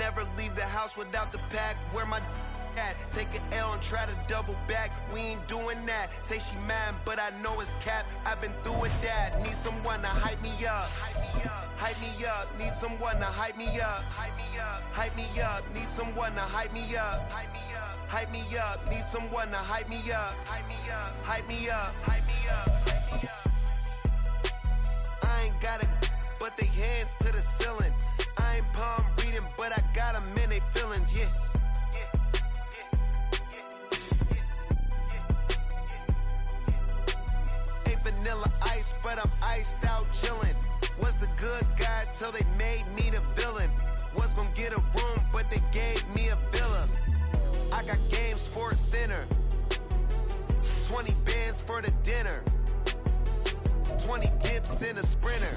never leave the house without the pack. Where my at? Take an L and try to double back. We ain't doing that. Say she mad, but I know it's cap. I've been through with that. Need someone to hype me up. Hype me up. Need someone to hype me up. Hype me up. Hype me up. Need someone to hype me up. Hype me up. Hype me up. Need someone to hype me up. Hype me up. Hype me up. Hype me up. Hype me up. I ain't got it, but they hands to the ceiling. I ain't palm reading, but I got them in they feelings. Yeah. Vanilla ice, but I'm iced out chillin'. Was the good guy till they made me the villain. Was gonna get a room, but they gave me a villa. I got Game Sports Center. 20 bands for the dinner. 20 dips in a sprinter.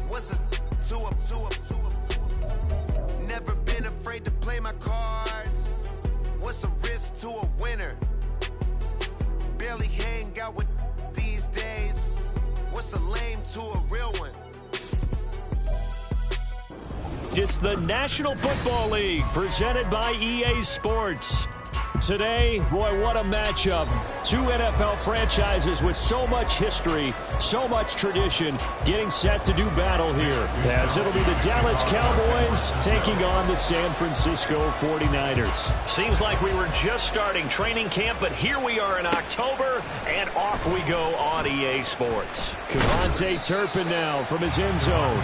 What's a 2 up, 2 up, 2 up, 2 up? Never been afraid to play my cards. What's a risk to a winner? Barely hang out with these days. What's a lame to a real one? It's the National Football League presented by EA Sports. Today, boy, what a matchup. Two NFL franchises with so much history, so much tradition, getting set to do battle here. As it'll be the Dallas Cowboys taking on the San Francisco 49ers. Seems like we were just starting training camp, but here we are in October, and off we go on EA Sports. Cavante Turpin now from his end zone.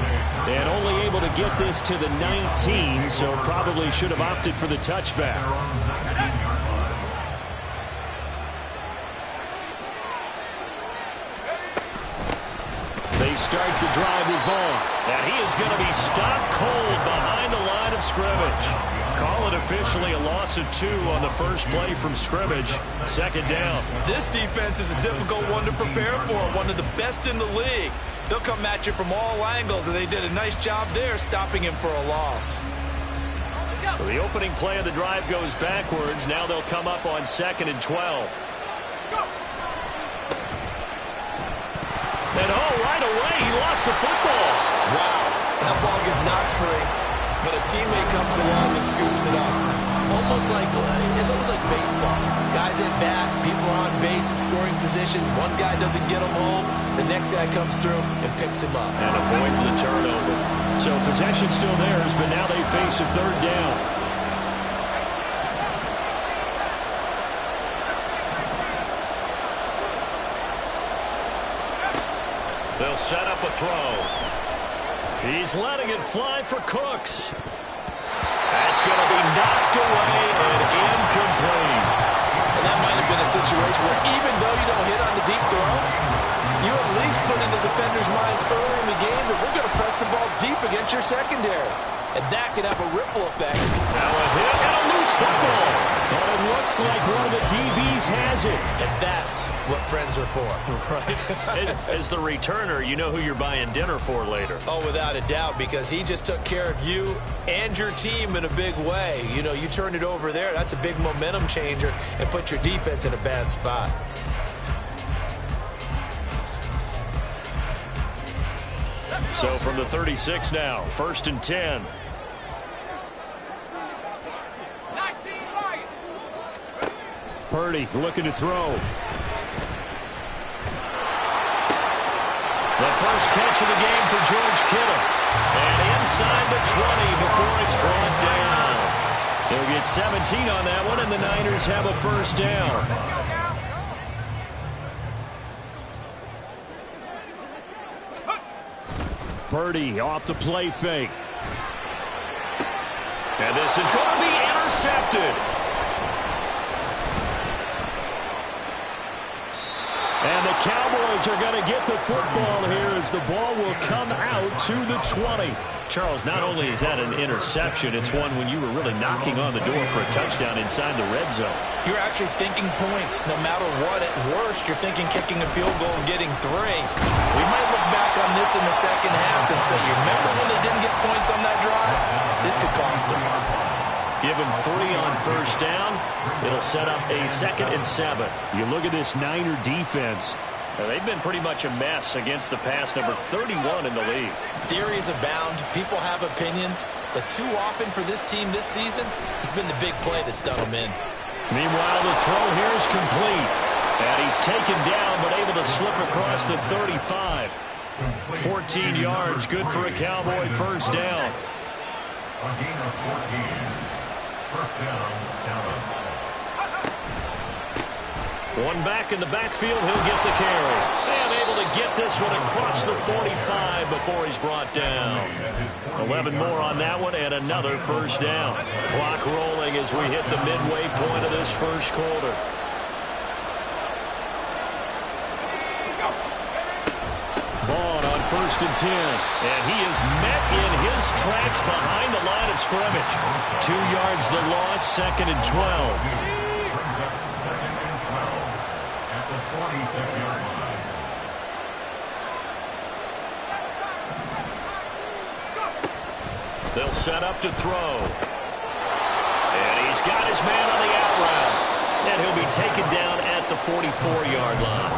And only able to get this to the 19, so probably should have opted for the touchback. They start the drive with Vaughn. And he is going to be stopped cold behind the line of scrimmage. Call it officially a loss of 2 on the first play from scrimmage. Second down. This defense is a difficult one to prepare for. One of the best in the league. They'll come at you from all angles, and they did a nice job there stopping him for a loss. So the opening play of the drive goes backwards. Now they'll come up on 2nd and 12. And right away, he lost the football. Wow, that ball gets knocked free, but a teammate comes along and scoops it up. It's almost like baseball. Guys at bat, people are on base in scoring position. One guy doesn't get him home, the next guy comes through and picks him up. And avoids the turnover. So possession still theirs, but now they face a third down. They'll set up a throw. He's letting it fly for Cooks. That's going to be knocked away and incomplete. And that might have been a situation where even though you don't hit on the deep throw, you at least put in the defender's minds early in the game that we're going to press the ball deep against your secondary. And that could have a ripple effect. Now a hit and a loose football. But it looks like one of the DBs has it. And that's what friends are for. Right. As the returner, you know who you're buying dinner for later. Oh, without a doubt, because he just took care of you and your team in a big way. You know, you turn it over there, that's a big momentum changer and put your defense in a bad spot. So from the 36 now, 1st and 10. Purdy looking to throw. The first catch of the game for George Kittle. And inside the 20 before it's brought down. He'll get 17 on that one, and the Niners have a first down. Purdy off the play fake. And this is going to be intercepted. And the Cowboys are going to get the football here as the ball will come out to the 20. Charles, not only is that an interception, it's one when you were really knocking on the door for a touchdown inside the red zone. You're actually thinking points. No matter what, at worst, you're thinking kicking a field goal and getting 3. We might look back on this in the second half and say, you remember when they didn't get points on that drive? This could cost them. Give him 3 on first down. It'll set up a 2nd and 7. You look at this Niner defense. They've been pretty much a mess against the pass, number 31 in the league. Theories abound. People have opinions. But too often for this team this season has been the big play that's done them in. Meanwhile, the throw here is complete. And he's taken down, but able to slip across the 35. 14 yards, good for a Cowboy first down. A gain of 14. First down, Dallas. One back in the backfield, he'll get the carry. And able to get this one across the 45 before he's brought down. 11 more on that one and another first down. Clock rolling as we hit the midway point of this first quarter. Vaughn on 1st and 10. And he is met in his tracks behind the line of scrimmage. 2 yards the loss, 2nd and 12. 46-yard line. They'll set up to throw. And he's got his man on the out route. And he'll be taken down at the 44-yard line.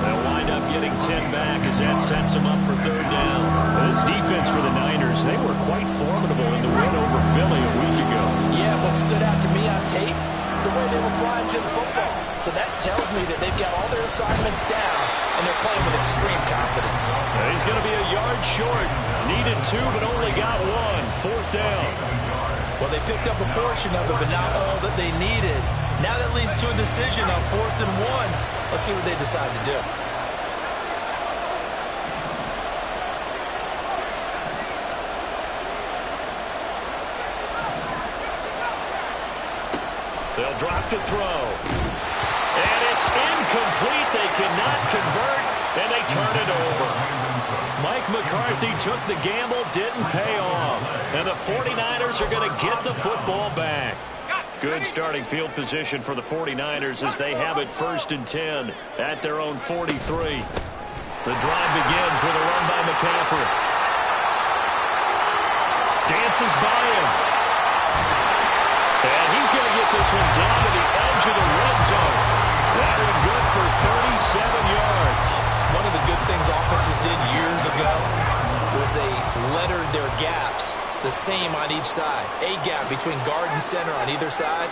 They'll wind up getting 10 back as that sets him up for 3rd down. This defense for the Niners, they were quite formidable in the win over Philly a week ago. Yeah, what stood out to me on tape, the way they were flying to the football. So that tells me that they've got all their assignments down, and they're playing with extreme confidence. He's going to be a yard short. Needed 2, but only got 1. 4th down. Well, they picked up a portion of it, but not all that they needed. Now that leads to a decision on 4th and 1. Let's see what they decide to do. They'll drop to throw. And it's incomplete. They cannot convert, and they turn it over. Mike McCarthy took the gamble, didn't pay off. And the 49ers are going to get the football back. Good starting field position for the 49ers as they have it 1st and 10 at their own 43. The drive begins with a run by McCaffrey. Dances by him. And he's going to get this one down to the edge of the red zone. That one good for 37 yards. One of the good things offenses did years ago was they lettered their gaps the same on each side. A gap between guard and center on either side.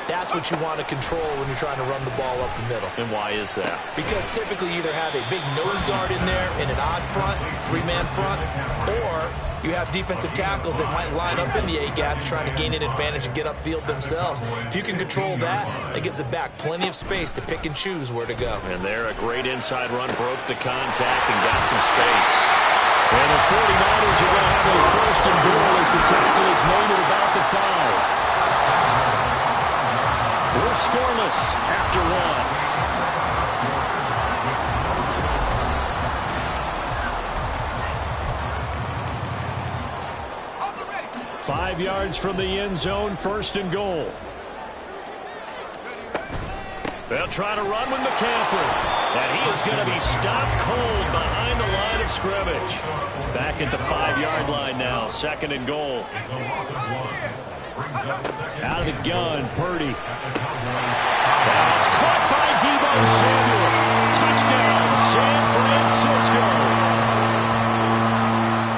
That's what you want to control when you're trying to run the ball up the middle. And why is that? Because typically you either have a big nose guard in there in an odd front, 3-man front, or you have defensive tackles that might line up in the A-gaps trying to gain an advantage and get upfield themselves. If you can control that, it gives the back plenty of space to pick and choose where to go. And there, a great inside run, broke the contact and got some space. And the 49ers are going to have a 1st and goal as the tackle is made at about the 5. We're scoreless after 1. 5 yards from the end zone, 1st and goal. They'll try to run with McCaffrey. And he is going to be stopped cold behind the line of scrimmage. Back at the 5-yard line now, 2nd and goal. Out of the gun, Purdy. And it's caught by Deebo Samuel. Touchdown, San Francisco.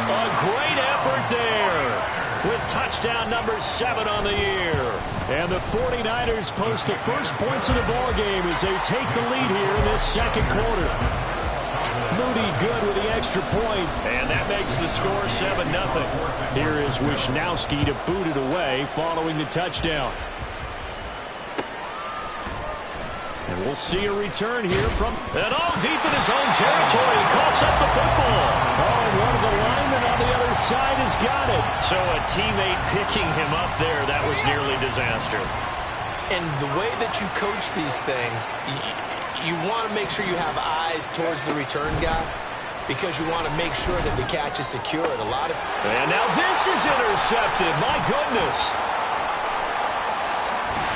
A great effort there with touchdown number 7 on the year. And the 49ers post the first points of the ball game as they take the lead here in this 2nd quarter. Moody good with the extra point, and that makes the score 7-0. Here is Wisnowski to boot it away following the touchdown. And we'll see a return here from... And all deep in his own territory, he coughs up the football. Oh, and one of the linemen on the other side has got it. So a teammate picking him up there, that was nearly disaster. And the way that you coach these things, you want to make sure you have eyes towards the return guy because you want to make sure that the catch is secured. And now this is intercepted. My goodness.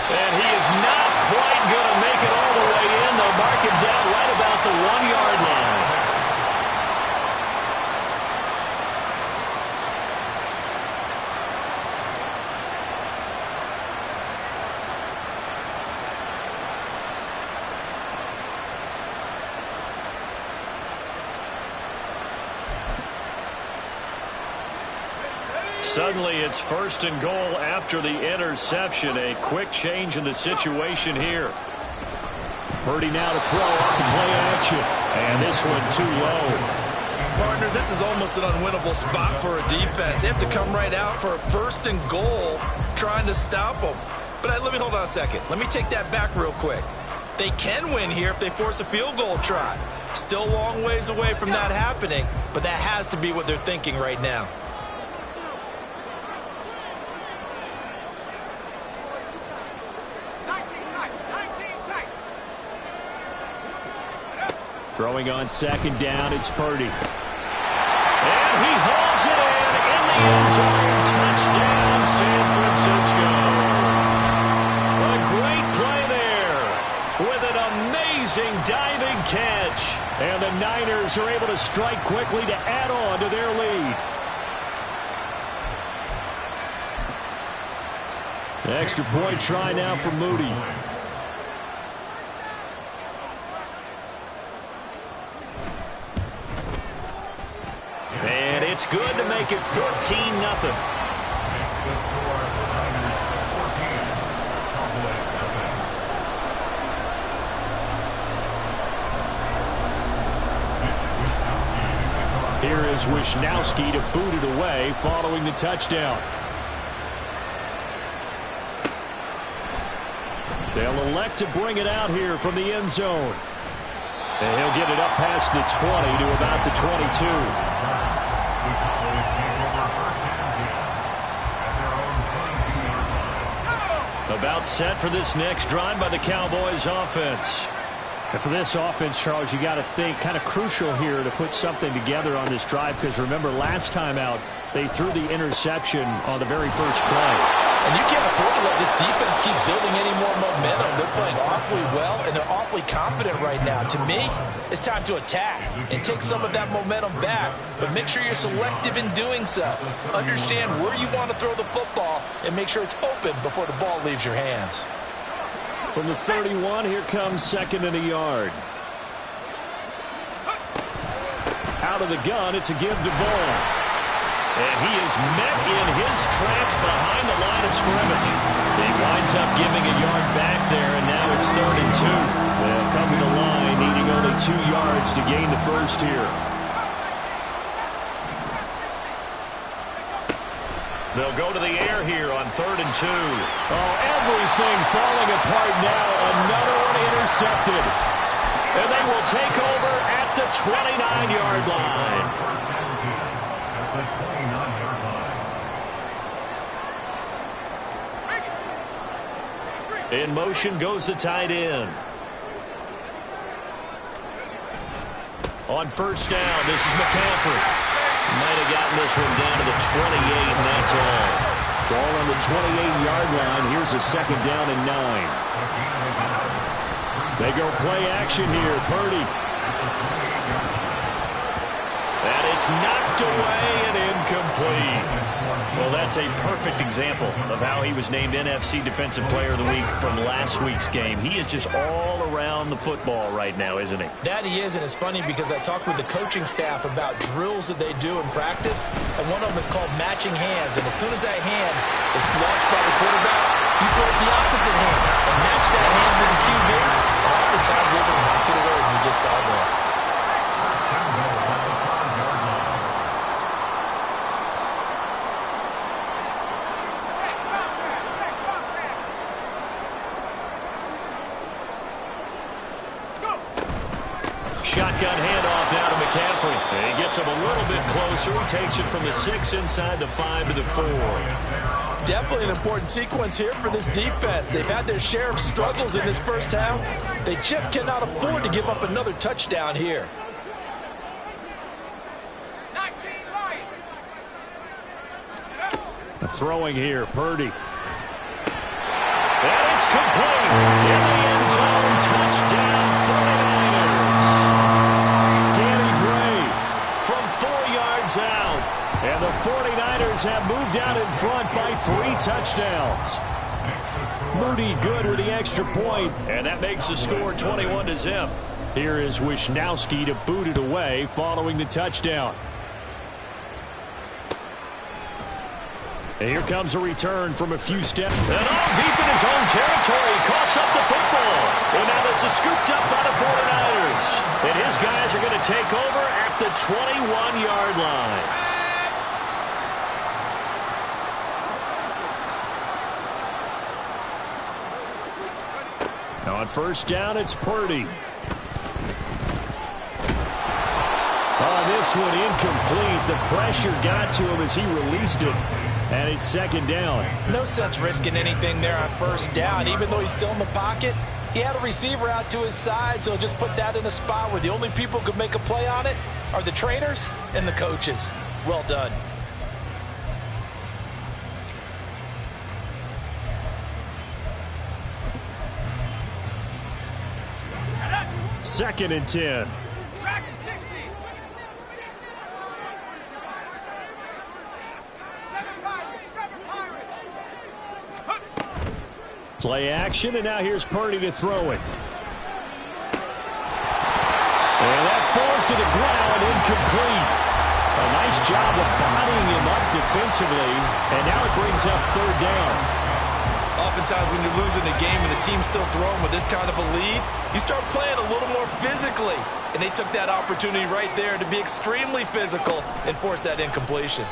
And he is not quite going to make it all the way in. They'll mark him down right about the 1-yard line. Suddenly it's 1st and goal after the interception. A quick change in the situation here. Purdy now to throw off the play action. And this one too low. Partner, this is almost an unwinnable spot for a defense. They have to come right out for a 1st and goal trying to stop them. But let me hold on a second. Let me take that back real quick. They can win here if they force a field goal try. Still a long ways away from that happening, but that has to be what they're thinking right now. Throwing on 2nd down, it's Purdy. And he hauls it in the end zone. Touchdown, San Francisco. A great play there with an amazing diving catch. And the Niners are able to strike quickly to add on to their lead. The extra point try now for Moody. And it's good to make it 14-0. Here is Wishnowski to boot it away following the touchdown. They'll elect to bring it out here from the end zone. And he'll get it up past the 20 to about the 22. About set for this next drive by the Cowboys offense. And for this offense, Charles, you got to think kind of crucial here to put something together on this drive, because remember last time out they threw the interception on the very first play. And you can't afford to let this defense keep building any more momentum. They're playing awfully well, and they're awfully confident right now. To me, it's time to attack and take some of that momentum back. But make sure you're selective in doing so. Understand where you want to throw the football and make sure it's open before the ball leaves your hands. From the 31, here comes 2nd and a yard. Out of the gun, it's a give to Vaughn. And he is met in his tracks behind the line of scrimmage. He winds up giving a yard back there, and now it's 3rd and 2. They'll come to the line, needing only 2 yards to gain the first here. They'll go to the air here on 3rd and 2. Oh, everything falling apart now. Another one intercepted. And they will take over at the 29-yard line. In motion goes the tight end. On 1st down, this is McCaffrey. Might have gotten this one down to the 28, and that's all. Ball on the 28-yard line. Here's a 2nd down and 9. They go play action here. Purdy. And it's knocked away and incomplete. Well, that's a perfect example of how he was named NFC Defensive Player of the Week from last week's game. He is just all around the football right now, isn't he? That he is, and it's funny because I talked with the coaching staff about drills that they do in practice, and one of them is called matching hands. And as soon as that hand is launched by the quarterback, you throw it the opposite hand and match that hand with the QB. And oftentimes they're able to knock it away, as we just saw there. Shotgun handoff now to McCaffrey. He gets him a little bit closer. He takes it from the 6 inside the 5 to the 4. Definitely an important sequence here for this defense. They've had their share of struggles in this first half. They just cannot afford to give up another touchdown here. Throwing here, Purdy. And it's complete. In the end zone, touchdown, 49ers. Danny Gray from 4 yards out. And the 49ers have moved out in front by 3 touchdowns. Moody good with the extra point, and that makes the score 21-0. Here is Wishnowski to boot it away following the touchdown. And here comes a return from a few steps. And all deep in his own territory. Coughs up the football. And now this is scooped up by the 49ers. And his guys are going to take over at the 21-yard line. Now on first down, it's Purdy. This one incomplete. The pressure got to him as he released it. And it's second down. No sense risking anything there on first down. Even though he's still in the pocket, he had a receiver out to his side, so just put that in a spot where the only people who could make a play on it are the trainers and the coaches. Well done. Second and 10. Play action, and now here's Purdy to throw it. And that falls to the ground, incomplete. A nice job of bodying him up defensively, and now it brings up third down. Oftentimes when you're losing a game and the team's still throwing with this kind of a lead, you start playing a little more physically. And they took that opportunity right there to be extremely physical and force that incompletion.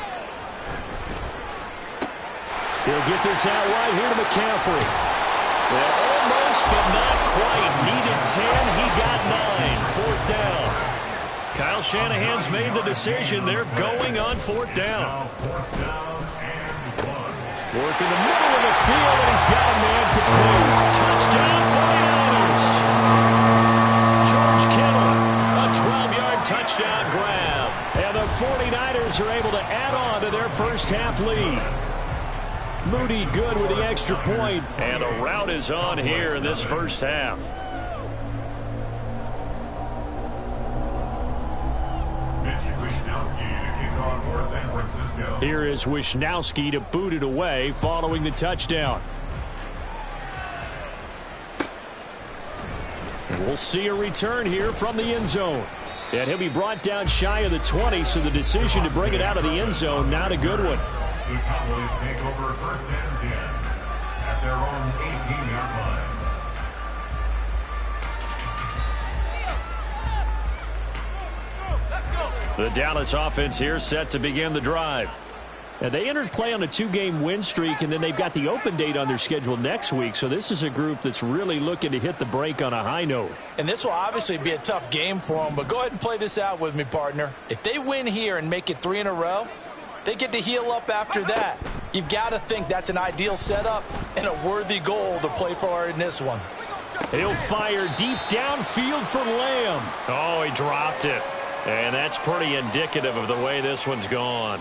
He'll get this out right here to McCaffrey. Well, almost, but not quite. Needed 10. He got 9. Fourth down. Kyle Shanahan's made the decision. They're going on fourth down. Work in the middle of the field, and he's got a man complete. Touchdown, 49ers. George Kittle, a 12-yard touchdown grab. And the 49ers are able to add on to their first half lead. Moody good with the extra point. And a rout is on here in this first half. Here is Wishnowski to boot it away following the touchdown. And we'll see a return here from the end zone. And he'll be brought down shy of the 20, so the decision to bring it out of the end zone, not a good one. The Cowboys take over first and 10 at their own 18-yard line. The Dallas offense here set to begin the drive. And they entered play on a 2-game win streak, and then they've got the open date on their schedule next week. So this is a group that's really looking to hit the break on a high note. And this will obviously be a tough game for them, but go ahead and play this out with me, partner. If they win here and make it 3 in a row, they get to heal up after that. You've got to think that's an ideal setup and a worthy goal to play for in this one. He'll fire deep downfield for Lamb. Oh, he dropped it. And that's pretty indicative of the way this one's gone.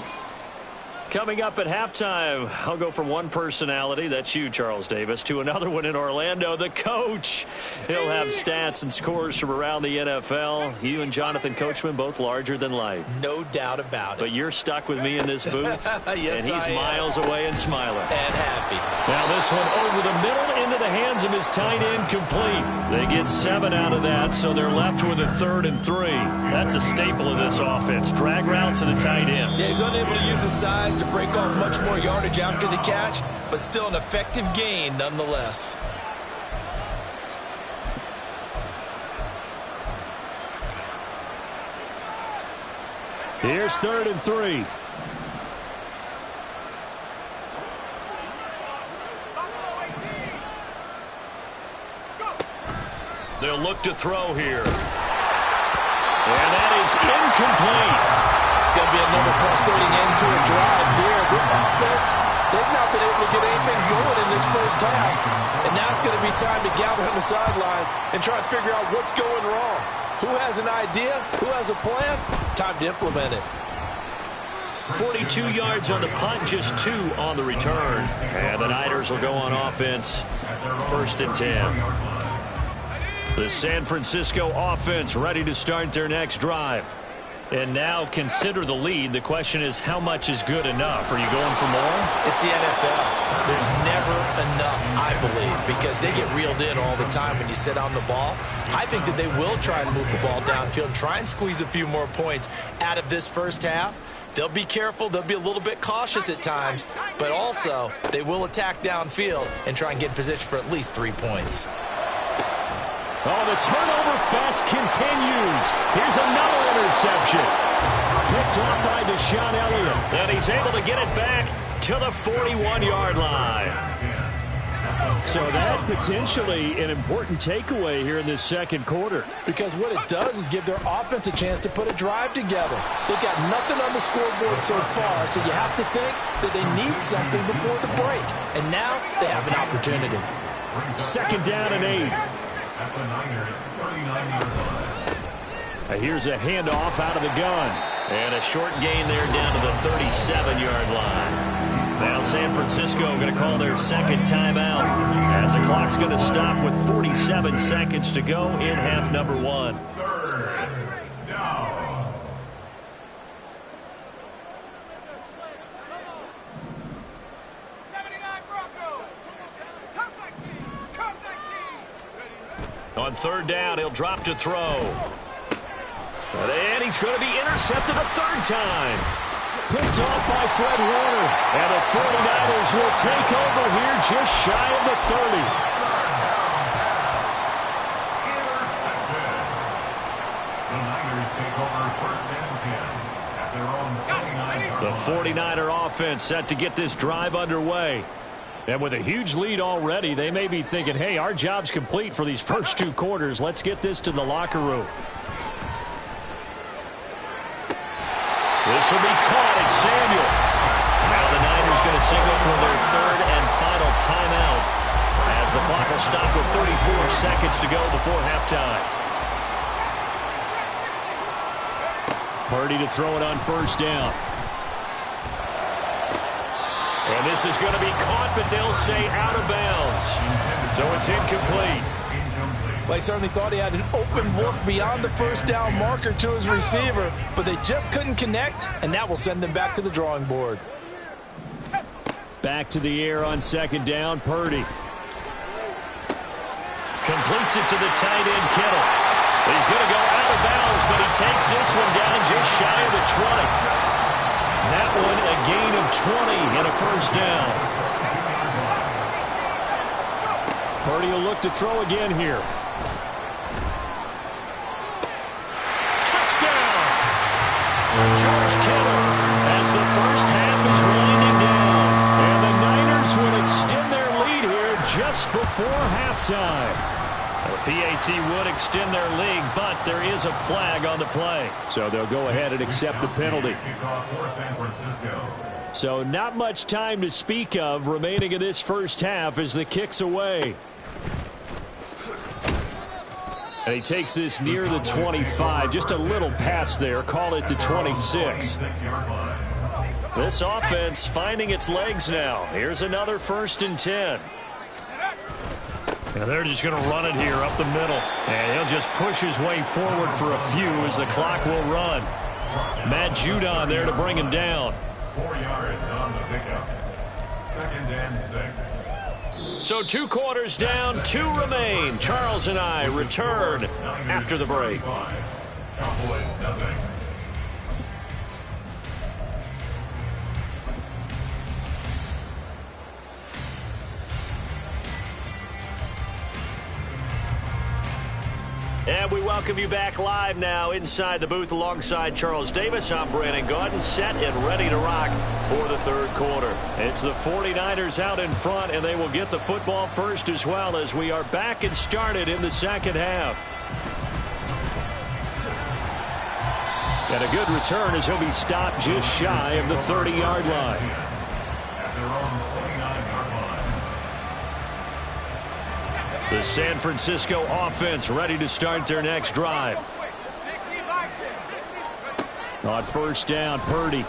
Coming up at halftime, I'll go from one personality, that's you, Charles Davis, to another one in Orlando, the coach. He'll have stats and scores from around the NFL. You and Jonathan Coachman, both larger than life. No doubt about it. But you're stuck with me in this booth, yes, and he's miles away and smiling. And happy. Now this one over the middle into the hands of his tight end, complete. They get 7 out of that, so they're left with a 3rd and 3. That's a staple of this offense. Drag route to the tight end. Yeah, he's unable to use his size to break off much more yardage after the catch, but still an effective gain nonetheless. Here's 3rd and 3. They'll look to throw here. And that is incomplete. It's going to be another frustrating end to a drive here. This offense, they've not been able to get anything going in this first half. And now it's going to be time to gather on the sidelines and try and figure out what's going wrong. Who has an idea? Who has a plan? Time to implement it. 42 yards on the punt, just 2 on the return. And the Niners will go on offense, 1st and 10. The San Francisco offense ready to start their next drive. And now consider the lead. The question is, how much is good enough? Are you going for more? It's the NFL. There's never enough, I believe, because they get reeled in all the time when you sit on the ball. I think that they will try and move the ball downfield, try and squeeze a few more points out of this first half. They'll be careful. They'll be a little bit cautious at times, but also they will attack downfield and try and get in position for at least 3 points. Oh, the turnover fest continues. Here's another interception. Picked off by Deshaun Elliott. And he's able to get it back to the 41-yard line. So that potentially an important takeaway here in this second quarter. Because what it does is give their offense a chance to put a drive together. They've got nothing on the scoreboard so far, so you have to think that they need something before the break. And now they have an opportunity. Second down and 8. Here's a handoff out of the gun. And a short gain there down to the 37-yard line. Now San Francisco going to call their second timeout as the clock's going to stop with 47 seconds to go in half number 1. Third down. On third down, he'll drop to throw. And he's going to be intercepted a third time. Picked off by Fred Warner. And the 49ers will take over here just shy of the 30. The Niners take over first and 10 at their own 29-yard line. The 49er offense set to get this drive underway. And with a huge lead already, they may be thinking, hey, our job's complete for these first 2 quarters. Let's get this to the locker room. This will be caught at Samuel. Now the Niners going to signal for their third and final timeout as the clock will stop with 34 seconds to go before halftime. Purdy to throw it on first down. And this is going to be caught, but they'll say out of bounds. So it's incomplete. They certainly thought he had an open look beyond the first down marker to his receiver, but they just couldn't connect, and that will send them back to the drawing board. Back to the air on second down, Purdy. Completes it to the tight end, Kittle. He's going to go out of bounds, but he takes this one down just shy of the 20. That one a gain of 20 and a first down. Purdy will look to throw again here. Touchdown! George Kittle as the first half is winding down. And the Niners will extend their lead here just before halftime. The PAT would extend their lead, but there is a flag on the play. So they'll go ahead and accept the penalty. Kickoff for San Francisco. So not much time to speak of remaining in this first half as the kick's away. And he takes this near the 25, just a little past there, call it the 26. This offense finding its legs now. Here's another first and 10. And they're just going to run it here up the middle. And he'll just push his way forward for a few as the clock will run. Matt Judon there to bring him down. 4 yards on the pickup. Second and 6. So 2 quarters down, 2 remain. Charles and I return after the break. Cowboys nothing. And we welcome you back live now inside the booth alongside Charles Davis. I'm Brandon Gaudin, set and ready to rock for the third quarter. It's the 49ers out in front, and they will get the football first as well as we are back and started in the second half. And a good return as he'll be stopped just shy of the 30-yard line. At their own 29-yard line. The San Francisco offense ready to start their next drive. On first down, Purdy.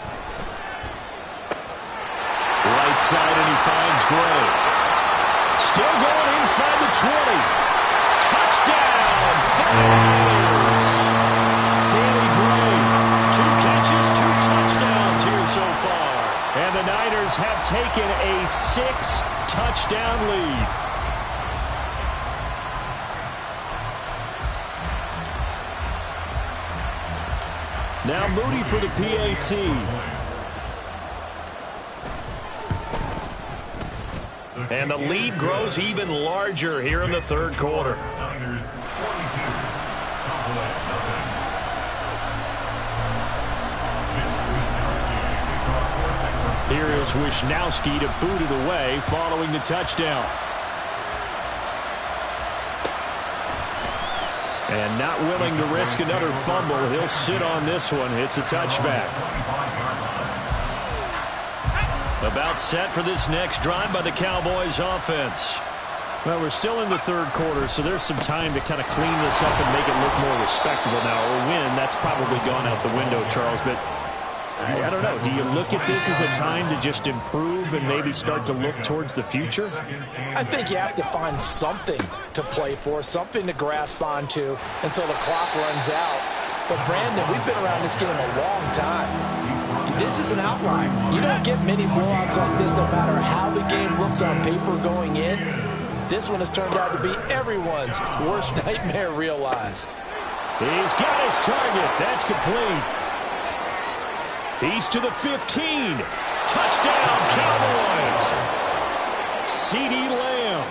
Right side, and he finds Gray. Still going inside the 20. Touchdown! Niners! Danny Gray. 2 catches, 2 touchdowns here so far. And the Niners have taken a 6-touchdown lead. Now Moody for the PAT. And the lead grows even larger here in the third quarter. Niners 42. Cowboys nothing. Here is Wishnowski to boot it away following the touchdown. And not willing to risk another fumble. He'll sit on this one. It's a touchback. About set for this next drive by the Cowboys offense. Well, we're still in the third quarter, so there's some time to kind of clean this up and make it look more respectable now. Or win, that's probably gone out the window, Charles. But I don't know. Do you look at this as a time to just improve and maybe start to look towards the future? I think you have to find something to play for, something to grasp onto until the clock runs out. But, Brandon, we've been around this game a long time. This is an outlier. You don't get many blowouts like this no matter how the game looks on paper going in. This one has turned out to be everyone's worst nightmare realized. He's got his target. That's complete. He's to the 15. Touchdown, Cowboys. CeeDee Lamb.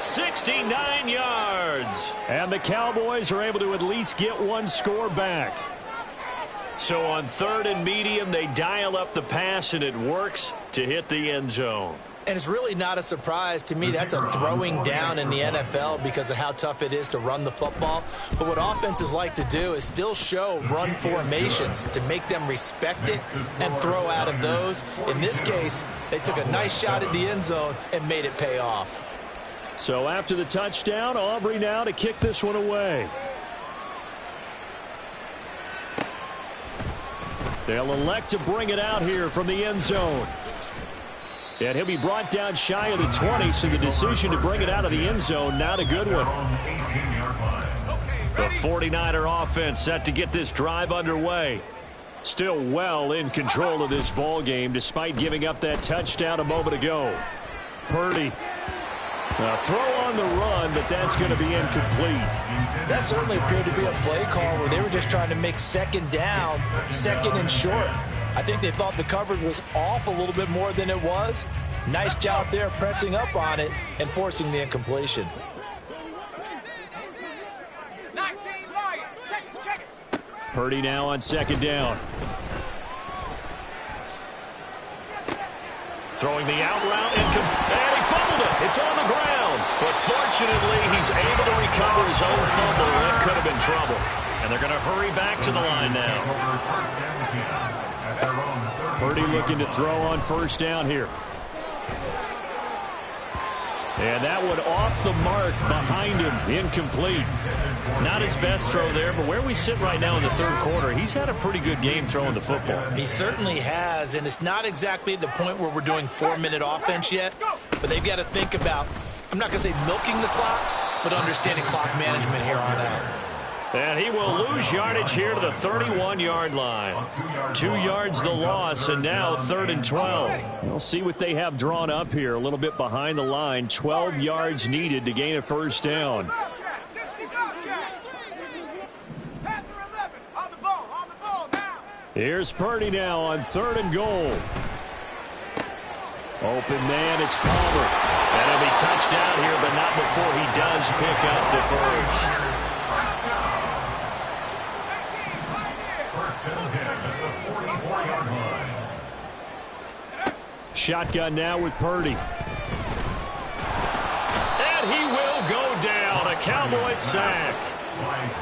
69 yards. And the Cowboys are able to at least get one score back. So on third and medium, they dial up the pass, and it works to hit the end zone. And it's really not a surprise to me. That's a throwing down in the NFL because of how tough it is to run the football. But what offenses like to do is still show run formations to make them respect it and throw out of those. In this case, they took a nice shot at the end zone and made it pay off. So after the touchdown, Aubrey now to kick this one away. They'll elect to bring it out here from the end zone. And he'll be brought down shy of the 20, so the decision to bring it out of the end zone, not a good one. The 49er offense set to get this drive underway. Still well in control of this ball game, despite giving up that touchdown a moment ago. Purdy. A throw on the run, but that's going to be incomplete. That certainly appeared to be a play call where they were just trying to make second down, second and short. I think they thought the coverage was off a little bit more than it was. Nice job there pressing up on it and forcing the incompletion. Purdy now on second down. Throwing the out route, and he fumbled it. It's on the ground. But fortunately, he's able to recover his own fumble. That could have been trouble. And they're going to hurry back to the line now. Purdy looking to throw on first down here. And that one off the mark behind him. Incomplete. Not his best throw there, but where we sit right now in the third quarter, he's had a pretty good game throwing the football. He certainly has, and it's not exactly the point where we're doing 4-minute offense yet, but they've got to think about, I'm not going to say milking the clock, but understanding clock management here on out. And he will lose yardage here to the 31-yard line. 2 yards the loss, and now 3rd and 12. We'll see what they have drawn up here. A little bit behind the line. 12 yards needed to gain a first down. Here's Purdy now on 3rd and goal. Open man, it's Palmer. And he'll be touched down here, but not before he does pick up the first. Shotgun now with Purdy. And he will go down. A Cowboys sack.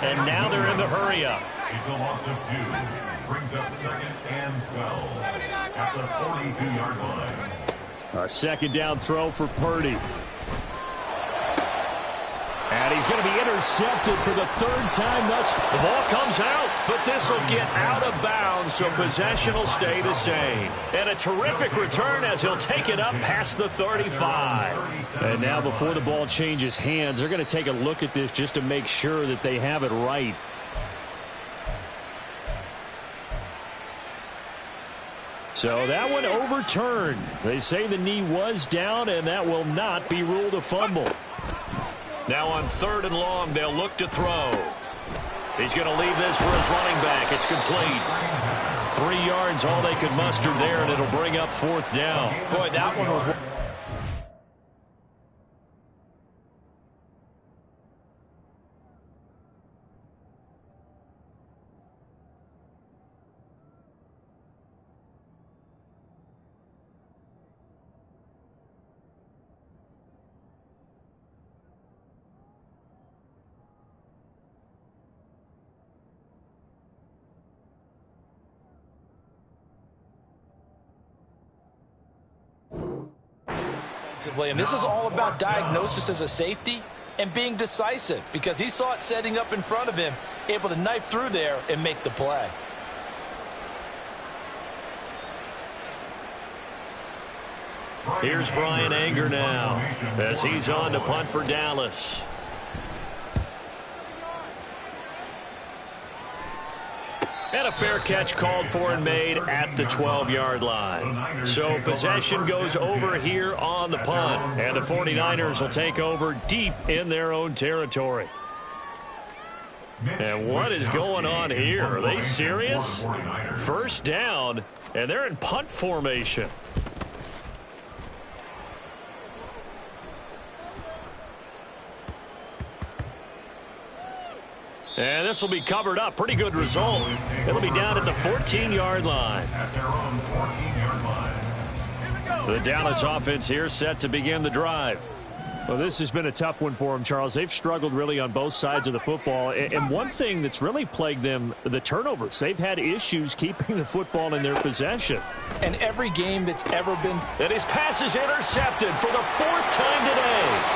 And now they're in the hurry-up. It's a loss of 2. Brings up 2nd and 12 at the 42-yard line. A second down throw for Purdy. And he's going to be intercepted for the 3rd time. The ball comes out, but this will get out of bounds, so possession will stay the same. And a terrific return as he'll take it up past the 35. And now before the ball changes hands, they're going to take a look at this just to make sure that they have it right. So that one overturned. They say the knee was down, and that will not be ruled a fumble. Now on 3rd and long, they'll look to throw. He's going to leave this for his running back. It's complete. 3 yards, all they could muster there, and it'll bring up 4th down. Boy, that one was... defensively, and this is all about diagnosis as a safety and being decisive because he saw it setting up in front of him, able to knife through there and make the play. Here's Brian Anger now as he's on to punt for Dallas. And a fair catch called for and made at the 12-yard line. So possession goes over here on the punt. And the 49ers will take over deep in their own territory. And what is going on here? Are they serious? First down, and they're in punt formation. And this will be covered up. Pretty good result. It'll be down at the 14-yard line. The Dallas offense here set to begin the drive. Well, this has been a tough one for them, Charles. They've struggled really on both sides of the football. And one thing that's really plagued them, the turnovers. They've had issues keeping the football in their possession. And every game that's ever been... And his pass is intercepted for the 4th time today.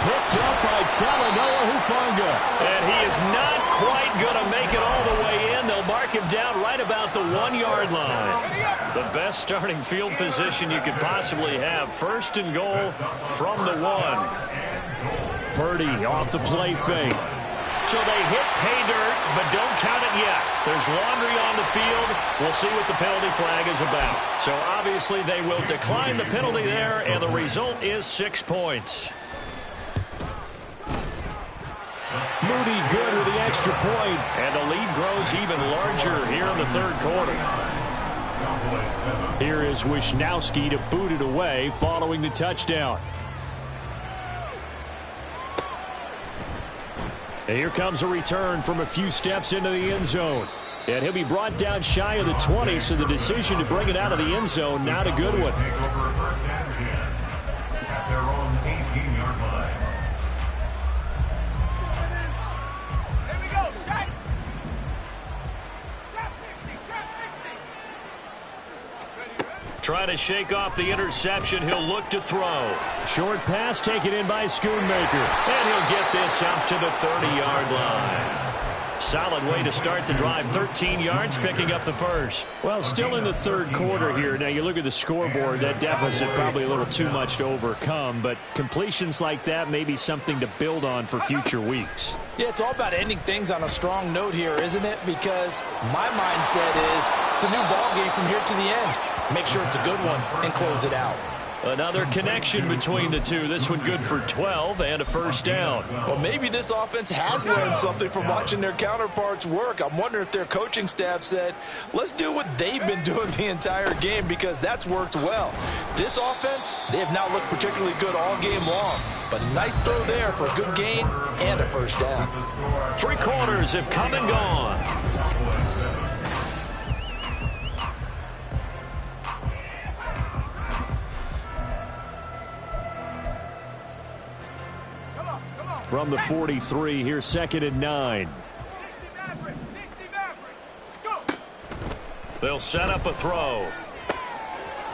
Picked up by Talanoa Hufanga. And he is not quite going to make it all the way in. They'll mark him down right about the 1-yard line. The best starting field position you could possibly have. 1st and goal from the 1. Purdy off the play fake. So they hit pay dirt, but don't count it yet. There's laundry on the field. We'll see what the penalty flag is about. So obviously they will decline the penalty there, and the result is 6 points. Moody good with the extra point. And the lead grows even larger here in the 3rd quarter. Here is Wisnowski to boot it away following the touchdown. And here comes a return from a few steps into the end zone. And he'll be brought down shy of the 20, so the decision to bring it out of the end zone, not a good one. At their own 18-yard line. Trying to shake off the interception. He'll look to throw. Short pass taken in by Schoonmaker. And he'll get this out to the 30-yard line. Solid way to start the drive. 13 yards, picking up the first. Well, still in the 3rd quarter here. Now, you look at the scoreboard, that deficit probably a little too much to overcome, but completions like that may be something to build on for future weeks. Yeah, it's all about ending things on a strong note here, isn't it? Because my mindset is it's a new ball game from here to the end. Make sure it's a good one and close it out. Another connection between the two. This one good for 12 and a first down. Well, maybe this offense has learned something from watching their counterparts work. I'm wondering if their coaching staff said, let's do what they've been doing the entire game because that's worked well. This offense, they have not looked particularly good all game long. But a nice throw there for a good gain and a first down. 3 quarters have come and gone. From the 43, here's 2nd and 9. They'll set up a throw.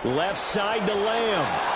Left side to Lamb.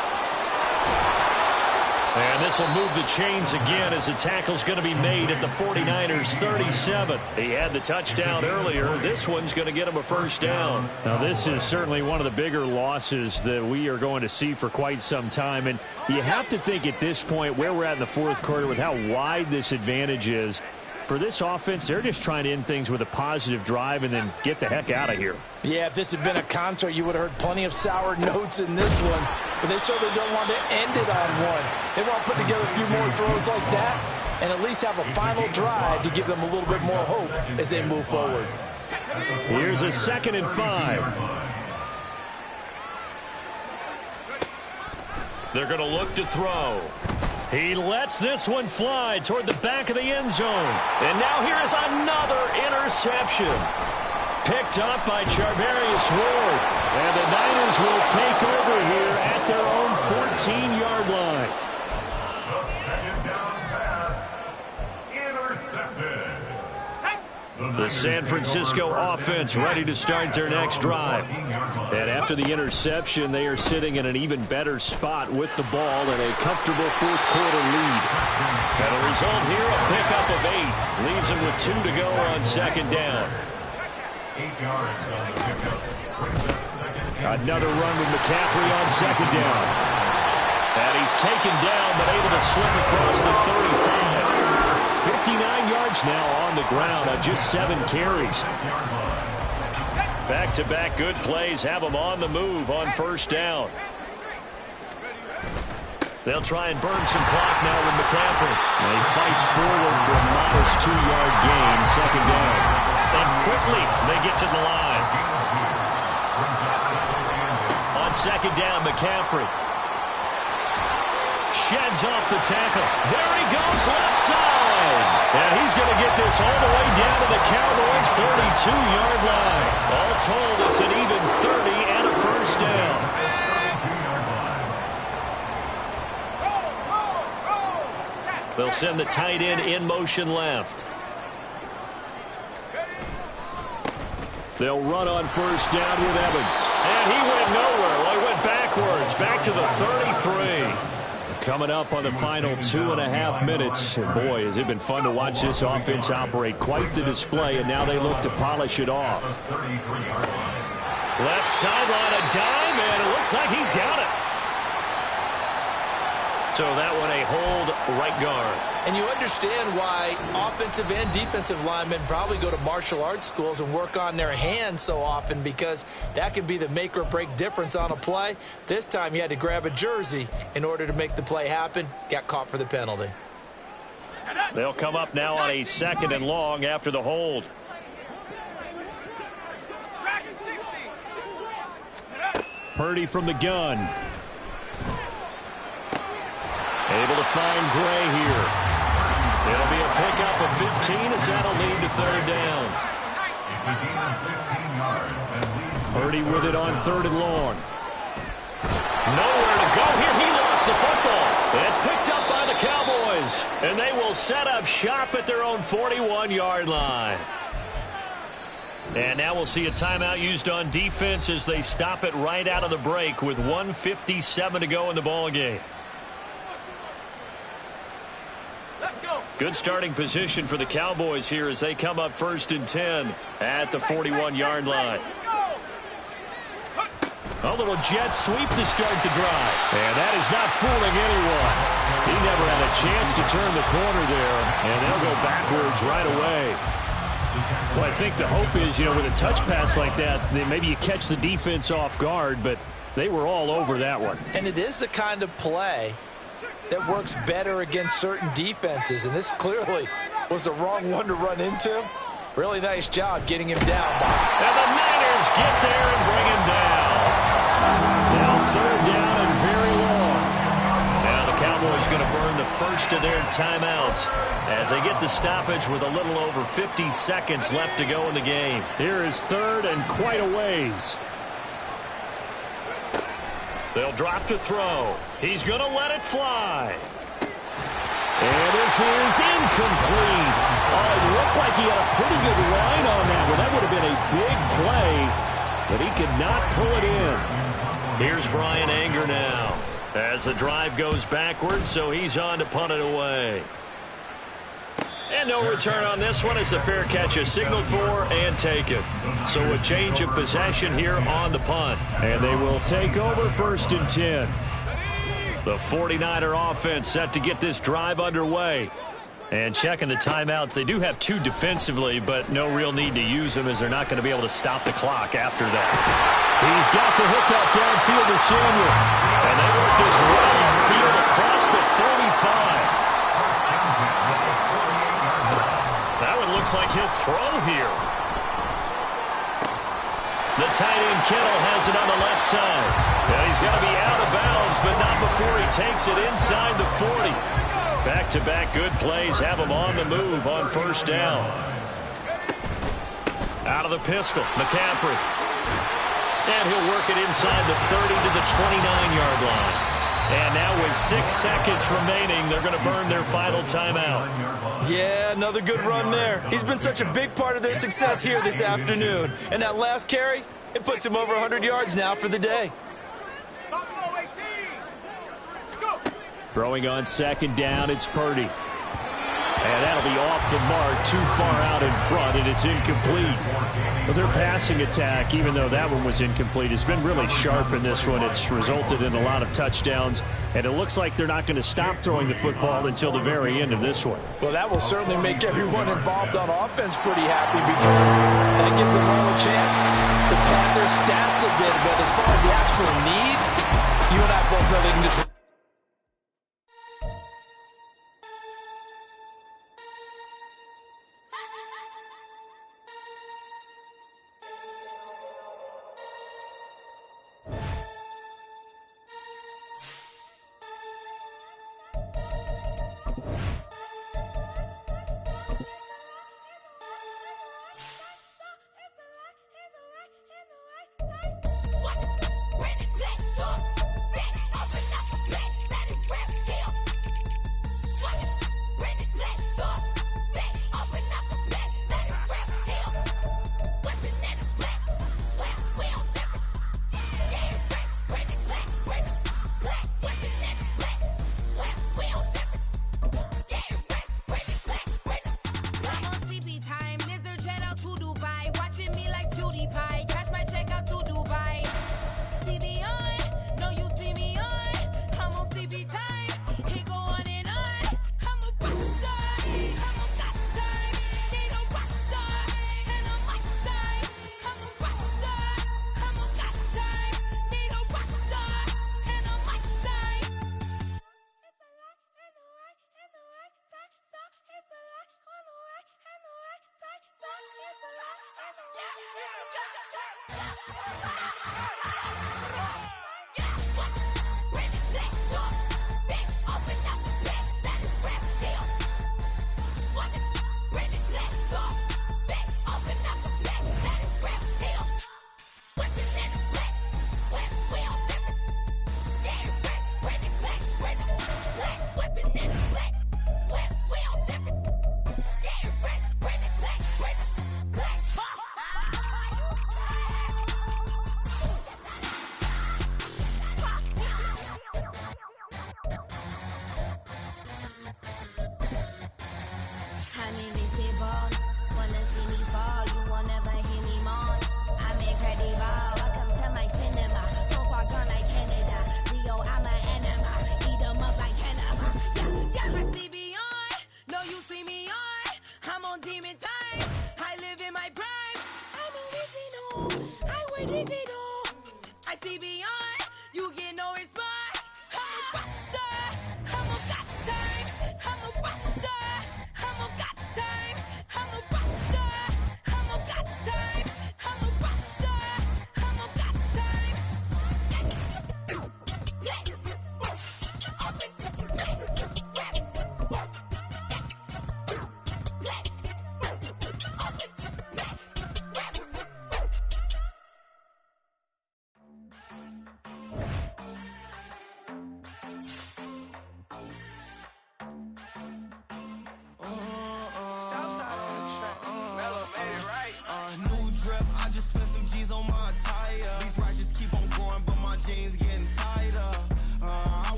And this will move the chains again as the tackle's going to be made at the 49ers 37. He had the touchdown earlier. This one's going to get him a first down. Now, this is certainly one of the bigger losses that we are going to see for quite some time. And you have to think at this point where we're at in the 4th quarter with how wide this advantage is. For this offense, they're just trying to end things with a positive drive and then get the heck out of here. Yeah, if this had been a concert, you would have heard plenty of sour notes in this one. But they certainly don't want to end it on one. They want to put together a few more throws like that and at least have a final drive to give them a little bit more hope as they move forward. Here's a 2nd and 5. They're going to look to throw. He lets this one fly toward the back of the end zone. And now here is another interception. Picked up by Charvarius Ward. And the Niners will take over here at their own 14-yard line. The 2nd down pass intercepted. The The San Francisco offense ready to start their next drive. And after the interception, they are sitting in an even better spot with the ball and a comfortable fourth quarter lead. And a result here, a pickup of 8. Leaves them with 2 to go on second down. 8 yards on the pickup. Another run with McCaffrey on second down. And he's taken down, but able to slip across the 35. 59 yards now on the ground on just 7 carries. Back-to-back good plays have them on the move on first down. They'll try and burn some clock now with McCaffrey. And he fights forward for a modest 2-yard gain, second down. And quickly they get to the line. On second down, McCaffrey sheds off the tackle. There he goes, left side. And he's going to get this all the way down to the Cowboys' 32-yard line. All told, it's an even 30 and a first down. They'll send the tight end in motion left. They'll run on first down with Evans. And he went nowhere. Well, he went backwards, back to the 33. Coming up on the final 2.5 minutes. And boy, has it been fun to watch this offense operate. Quite the display, and now they look to polish it off. Left sideline, a dime, and it looks like he's got it. So that one a hold right guard. And you understand why offensive and defensive linemen probably go to martial arts schools and work on their hands so often, because that can be the make or break difference on a play. This time he had to grab a jersey in order to make the play happen. Got caught for the penalty. They'll come up now on a second and long after the hold. Purdy from the gun. Able to find Gray here. It'll be a pickup of 15 as that'll lead to third down. Purdy with it on third and long. Nowhere to go here. He lost the football. It's picked up by the Cowboys. And they will set up shop at their own 41-yard line. And now we'll see a timeout used on defense as they stop it right out of the break with 1:57 to go in the ballgame. Good starting position for the Cowboys here as they come up 1st and 10 at the 41-yard line. A little jet sweep to start the drive. And that is not fooling anyone. He never had a chance to turn the corner there, and they'll go backwards right away. Well, I think the hope is, with a touch pass like that, then maybe you catch the defense off guard, but they were all over that one. And it is the kind of play that works better against certain defenses, and this clearly was the wrong one to run into. Really nice job getting him down. And the Niners get there and bring him down. Now third down and very long. Now the Cowboys going to burn the first of their timeouts as they get the stoppage with a little over 50 seconds left to go in the game. Here is third and quite a ways. They'll drop to throw. He's going to let it fly. And this is incomplete. Oh, it looked like he had a pretty good line on that one. That would have been a big play, but he could not pull it in. Here's Brian Anger now as the drive goes backwards, so he's on to punt it away. And no return on this one as the fair catch is signaled for and taken. So a change of possession here on the punt. And they will take over 1st and 10. The 49er offense set to get this drive underway. And checking the timeouts, they do have 2 defensively, but no real need to use them as they're not going to be able to stop the clock after that. He's got the hookup downfield to Samuel. And they work this well upfield across the 45. That one looks like he'll throw here. The tight end Kittle has it on the left side. And he's got to be out of bounds, but not before he takes it inside the 40. Back-to-back good plays have him on the move on first down. Out of the pistol, McCaffrey. And he'll work it inside the 30 to the 29-yard line. And now with 6 seconds remaining, they're going to burn their final timeout. Yeah, another good run there. He's been such a big part of their success here this afternoon. And that last carry, it puts him over 100 yards now for the day. Throwing on second down, it's Purdy. And that'll be off the mark, too far out in front, and it's incomplete. But their passing attack, even though that one was incomplete, has been really sharp in this one. It's resulted in a lot of touchdowns, and it looks like they're not going to stop throwing the football until the very end of this one. Well, that will certainly make everyone involved on offense pretty happy, because that gives them all a chance to pad their stats a bit. But as far as the actual need, you and I both know they can just...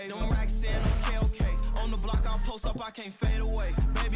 Them racks in, okay. On the block, I'll post up, I can't fade away. Baby,